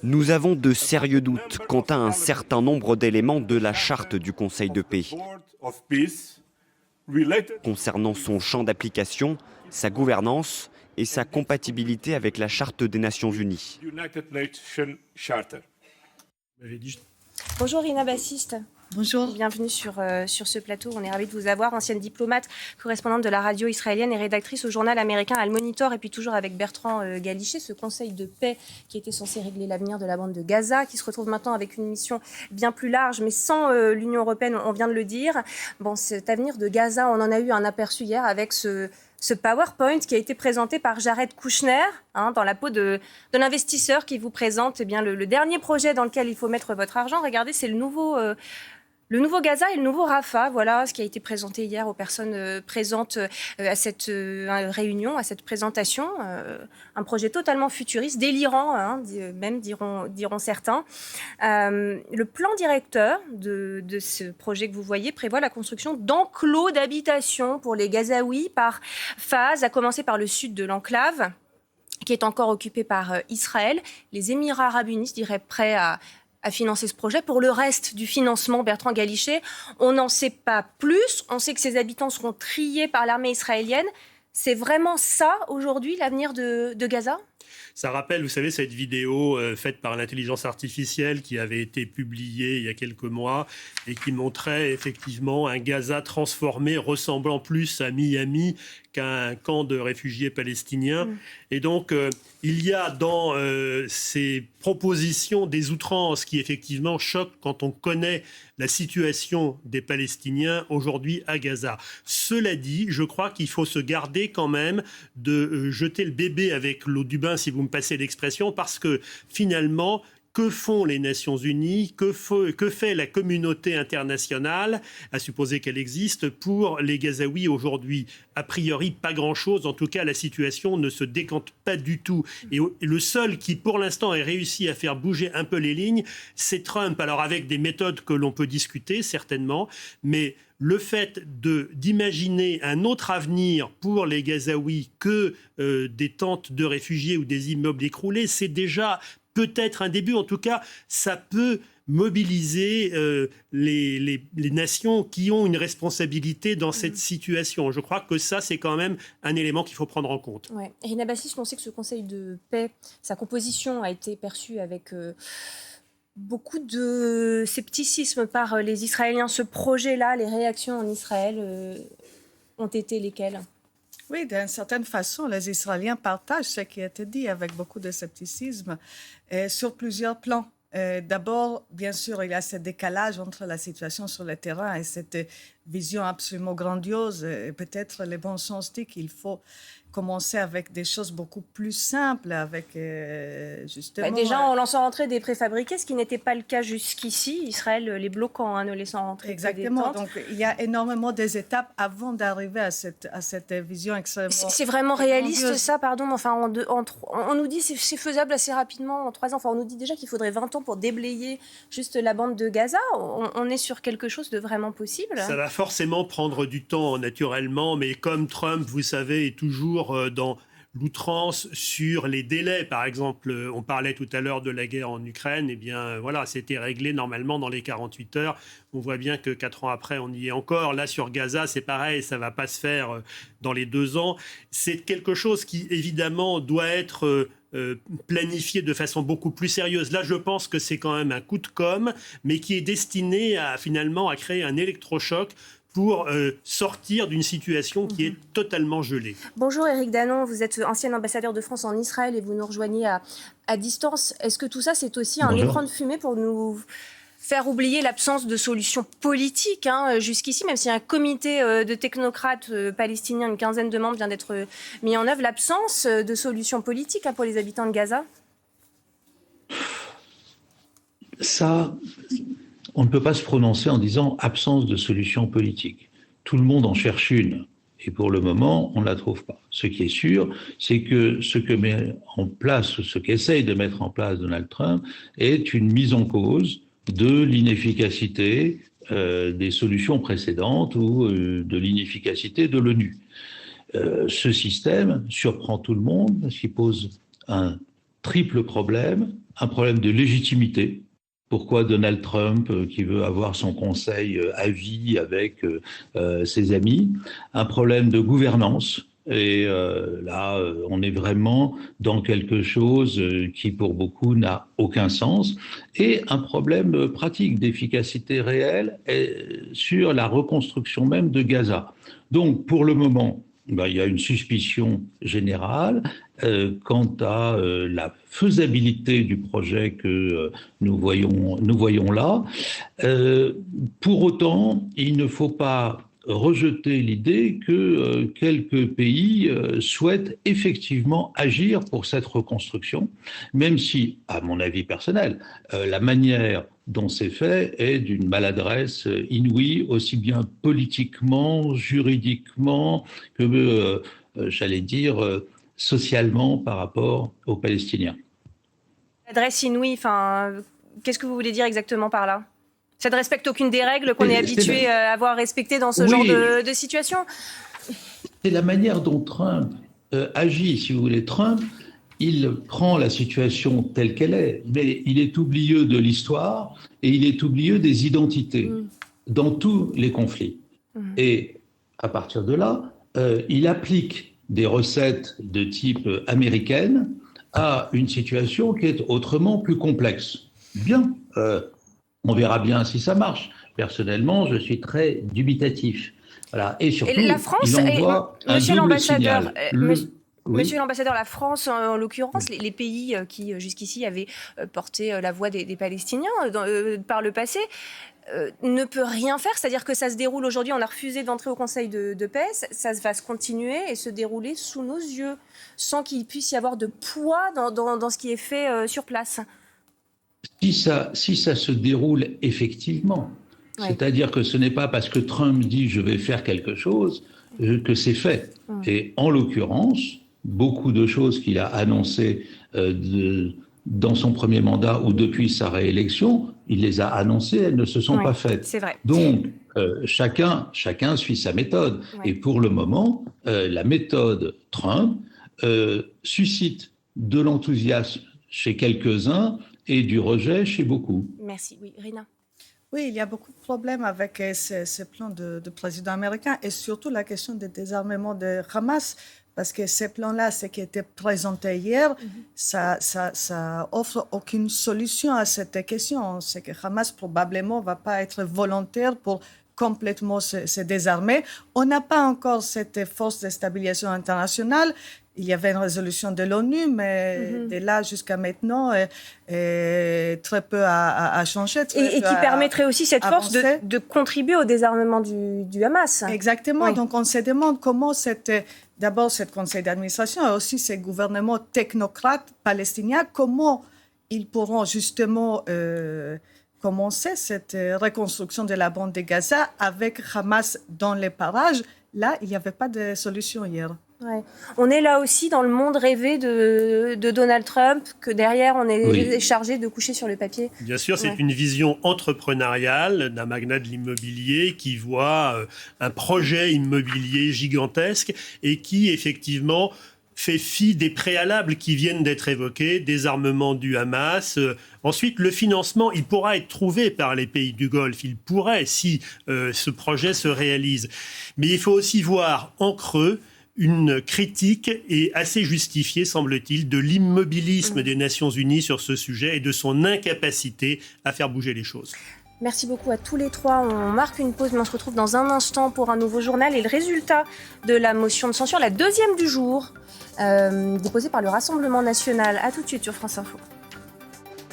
Nous avons de sérieux doutes quant à un certain nombre d'éléments de la charte du Conseil de paix, concernant son champ d'application, sa gouvernance et sa compatibilité avec la Charte des Nations Unies. Bonjour Rina Bassiste. Bonjour. Bienvenue sur ce plateau. On est ravis de vous avoir. Ancienne diplomate, correspondante de la radio israélienne et rédactrice au journal américain Al Monitor. Et puis toujours avec Bertrand Galichet, ce conseil de paix qui était censé régler l'avenir de la bande de Gaza, qui se retrouve maintenant avec une mission bien plus large, mais sans l'Union européenne, on vient de le dire. Bon, cet avenir de Gaza, on en a eu un aperçu hier avec ce PowerPoint qui a été présenté par Jared Kushner, dans la peau de l'investisseur qui vous présente le dernier projet dans lequel il faut mettre votre argent. Regardez, c'est le nouveau Gaza et le nouveau Rafah, voilà ce qui a été présenté hier aux personnes présentes à cette réunion, à cette présentation. Un projet totalement futuriste, délirant, même diront certains. Le plan directeur de ce projet que vous voyez prévoit la construction d'enclos d'habitation pour les Gazaouis par phase, à commencer par le sud de l'enclave, qui est encore occupé par Israël. Les Émirats arabes unis diraient prêts à financer ce projet. Pour le reste du financement, Bertrand Galichet, on n'en sait pas plus. On sait que ces habitants seront triés par l'armée israélienne. C'est vraiment ça, aujourd'hui, l'avenir de Gaza ? Ça rappelle, vous savez, cette vidéo faite par l'intelligence artificielle qui avait été publiée il y a quelques mois et qui montrait effectivement un Gaza transformé, ressemblant plus à Miami qu'un camp de réfugiés palestiniens. Et donc, il y a dans ces propositions des outrances qui effectivement choquent quand on connaît la situation des Palestiniens aujourd'hui à Gaza. Cela dit, je crois qu'il faut se garder quand même de jeter le bébé avec l'eau du bain, si vous me passez l'expression, parce que finalement, que font les Nations Unies, que fait la communauté internationale, à supposer qu'elle existe, pour les Gazaouis aujourd'hui? A priori, pas grand-chose. En tout cas, la situation ne se décante pas du tout. Et le seul qui, pour l'instant, ait réussi à faire bouger un peu les lignes, c'est Trump. Alors, avec des méthodes que l'on peut discuter, certainement, mais le fait d'imaginer un autre avenir pour les Gazaouis que des tentes de réfugiés ou des immeubles écroulés, c'est déjà peut-être un début. En tout cas, ça peut mobiliser les nations qui ont une responsabilité dans cette situation. Je crois que ça, c'est quand même un élément qu'il faut prendre en compte. Ouais. Rina Bassiste, on sait que ce Conseil de paix, sa composition a été perçue avec beaucoup de scepticisme par les Israéliens. Ce projet-là, les réactions en Israël ont été lesquelles ? Oui, d'une certaine façon, les Israéliens partagent ce qui a été dit avec beaucoup de scepticisme sur plusieurs plans. D'abord, bien sûr, il y a ce décalage entre la situation sur le terrain et cette vision absolument grandiose. Et peut-être le bon sens dit qu'il faut commencer avec des choses beaucoup plus simples, avec justement... déjà, en lançant rentrer des préfabriqués, ce qui n'était pas le cas jusqu'ici. Israël les bloquant, ne laissant rentrer exactement. Que des tentes. Donc, il y a énormément d'étapes avant d'arriver à cette vision extrêmement... C'est vraiment réaliste, ça, pardon, mais enfin, on nous dit que c'est faisable assez rapidement, en 3 ans. Enfin, on nous dit déjà qu'il faudrait 20 ans pour déblayer juste la bande de Gaza. On est sur quelque chose de vraiment possible. Ça va forcément prendre du temps, naturellement, mais comme Trump, vous savez, est toujours dans l'outrance sur les délais. Par exemple, on parlait tout à l'heure de la guerre en Ukraine, eh bien voilà, c'était réglé normalement dans les 48 heures. On voit bien que 4 ans après, on y est encore. Là, sur Gaza, c'est pareil, ça ne va pas se faire dans les 2 ans. C'est quelque chose qui, évidemment, doit être planifié de façon beaucoup plus sérieuse. Là, je pense que c'est quand même un coup de com', mais qui est destiné finalement à créer un électrochoc pour sortir d'une situation qui est totalement gelée. Bonjour Éric Danon, vous êtes ancien ambassadeur de France en Israël et vous nous rejoignez à distance. Est-ce que tout ça, c'est aussi un écran de fumée pour nous faire oublier l'absence de solution politique jusqu'ici, même si un comité de technocrates palestiniens, une quinzaine de membres, vient d'être mis en œuvre, l'absence de solution politique pour les habitants de Gaza? Ça, on ne peut pas se prononcer en disant absence de solution politique. Tout le monde en cherche une. Et pour le moment, on ne la trouve pas. Ce qui est sûr, c'est que ce que met en place, ou ce qu'essaye de mettre en place Donald Trump, est une mise en cause de l'inefficacité des solutions précédentes ou de l'inefficacité de l'ONU. Ce système surprend tout le monde parce qu'il pose un triple problème, un problème de légitimité. Pourquoi Donald Trump, qui veut avoir son conseil à vie avec ses amis, un problème de gouvernance. Et là, on est vraiment dans quelque chose qui, pour beaucoup, n'a aucun sens. Et un problème pratique d'efficacité réelle sur la reconstruction même de Gaza. Donc, pour le moment, il y a une suspicion générale quant à la faisabilité du projet que nous voyons là. Pour autant, il ne faut pas rejeter l'idée que quelques pays souhaitent effectivement agir pour cette reconstruction, même si, à mon avis personnel, la manière dont c'est fait est d'une maladresse inouïe, aussi bien politiquement, juridiquement que, j'allais dire, socialement par rapport aux Palestiniens. Maladresse inouïe, qu'est-ce que vous voulez dire exactement par là ? Ça ne respecte aucune des règles qu'on est habitué à avoir respectées dans ce genre de situation. C'est la manière dont Trump agit, si vous voulez. Trump, il prend la situation telle qu'elle est, mais il est oublieux de l'histoire et il est oublieux des identités dans tous les conflits. Et à partir de là, il applique des recettes de type américaine à une situation qui est autrement plus complexe. Bien. On verra bien si ça marche. Personnellement, je suis très dubitatif. Voilà. Et surtout, la France, il envoie un double signal. Monsieur l'ambassadeur, la France, en l'occurrence, les pays qui jusqu'ici avaient porté la voix des Palestiniens par le passé, ne peut rien faire. C'est-à-dire que ça se déroule aujourd'hui, on a refusé d'entrer au Conseil de paix, ça va se continuer et se dérouler sous nos yeux, sans qu'il puisse y avoir de poids dans ce qui est fait sur place. Si ça se déroule effectivement, c'est-à-dire que ce n'est pas parce que Trump dit « je vais faire quelque chose » que c'est fait. Et en l'occurrence, beaucoup de choses qu'il a annoncées dans son premier mandat ou depuis sa réélection, il les a annoncées, elles ne se sont pas faites. C'est vrai. Donc, chacun suit sa méthode. Et pour le moment, la méthode Trump suscite de l'enthousiasme chez quelques-uns et du rejet chez beaucoup. Merci. Oui, Rina. Oui, il y a beaucoup de problèmes avec ce plan de président américain et surtout la question du désarmement de Hamas, parce que ces plans-là, ce qui était présenté hier, ça offre aucune solution à cette question. C'est que Hamas probablement ne va pas être volontaire pour complètement se désarmer. On n'a pas encore cette force de stabilisation internationale. Il y avait une résolution de l'ONU, mais de là jusqu'à maintenant, très peu a changé. Et qui permettrait aussi cette force de contribuer au désarmement du Hamas. Exactement. Oui. Donc on se demande comment d'abord ce conseil d'administration et aussi ces gouvernements technocrates palestiniens, comment ils pourront justement commencer cette reconstruction de la bande de Gaza avec Hamas dans les parages. Là, il n'y avait pas de solution hier. Ouais. On est là aussi dans le monde rêvé de Donald Trump, que derrière on est chargé de coucher sur le papier. Bien sûr, c'est une vision entrepreneuriale d'un magnat de l'immobilier qui voit un projet immobilier gigantesque et qui effectivement fait fi des préalables qui viennent d'être évoqués, désarmement du Hamas. Ensuite, le financement, il pourra être trouvé par les pays du Golfe. Il pourrait, si ce projet se réalise. Mais il faut aussi voir en creux une critique et assez justifiée, semble-t-il, de l'immobilisme des Nations Unies sur ce sujet et de son incapacité à faire bouger les choses. Merci beaucoup à tous les trois. On marque une pause, mais on se retrouve dans un instant pour un nouveau journal et le résultat de la motion de censure, la deuxième du jour, déposée par le Rassemblement national. À tout de suite sur France Info.